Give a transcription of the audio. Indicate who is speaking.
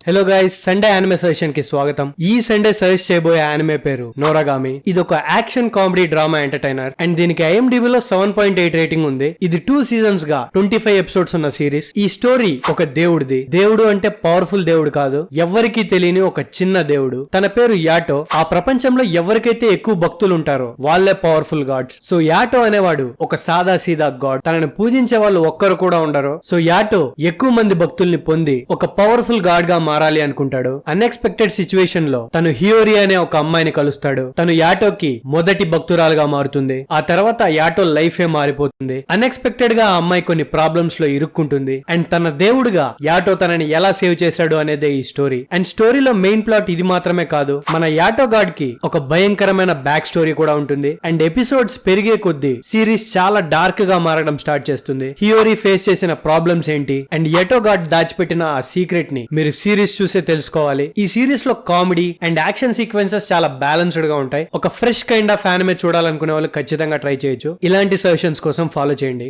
Speaker 1: Hello guys, Sunday anime suggestion కి స్వాగతం. ఈ సండే సజెస్ట్ చేయబోయే యానిమే పేరు నోరాగామి. ఇది ఒక action comedy drama entertainer and దీనికి IMDb లో 7.8 రేటింగ్ ఉంది. ఇది 2 సీజన్స్ గా 25 ఎపిసోడ్స్ ఉన్న సిరీస్. ఈ స్టోరీ ఒక దేవుడిది. దేవుడు అంటే పవర్ఫుల్ దేవుడు కాదు, ఎవ్వరికీ తెలియని ఒక చిన్న దేవుడు. తన పేరు యాటో. ఆ ప్రపంచంలో ఎవరికైతే ఎక్కువ భక్తులు ఉంటారో వాళ్ళే పవర్ఫుల్ గాడ్స్. సో యాటో అనేవాడు ఒక సాదా సీదా గాడ్. తనని పూజించే వాళ్ళు ఒక్కరు కూడా ఉండరు. సో యాటో ఎక్కువ మంది భక్తుల్ని పొంది ఒక పవర్ఫుల్ గాడ్ గా మారాలి అనుకుంటాడు. అన్ఎక్స్పెక్టెడ్ సిచ్యువేషన్ లో తను హియోరి అనే ఒక అమ్మాయిని కలుస్తాడు. తను యాటోకి మొదటి భక్తురాలుగా మారుతుంది. ఆ తర్వాత యాటో లైఫే మారిపోతుంది. అన్ఎక్స్పెక్టెడ్ గా ఆ అమ్మాయి కొన్ని ప్రాబ్లమ్స్ లో ఇరుక్కుంటుంది. అండ్ తన దేవుడుగా యాటో తనని ఎలా సేవ్ చేశాడు అనేదే ఈ స్టోరీ. అండ్ స్టోరీలో మెయిన్ ప్లాట్ ఇది మాత్రమే కాదు, మన యాటో గాడ్ కి ఒక భయంకరమైన బ్యాక్ స్టోరీ కూడా ఉంటుంది. అండ్ ఎపిసోడ్స్ పెరిగే కొద్దీ సిరీస్ చాలా డార్క్ గా మారడం స్టార్ట్ చేస్తుంది. హియోరి ఫేస్ చేసిన ప్రాబ్లమ్స్ ఏంటి అండ్ యాటో గాడ్ దాచిపెట్టిన ఆ సీక్రెట్ ని మీరు సిరీస్ చూసే తెలుసుకోవాలి. ఈ సిరీస్ లో కామెడీ అండ్ యాక్షన్ సీక్వెన్సెస్ చాలా బ్యాలెన్స్డ్ గా ఉంటాయి. ఒక ఫ్రెష్ కైండ్ ఆఫ్ యానిమే చూడాలనుకునే వాళ్ళు ఖచ్చితంగా ట్రై చేయొచ్చు. ఇలాంటి సజెషన్స్ కోసం ఫాలో చేయండి.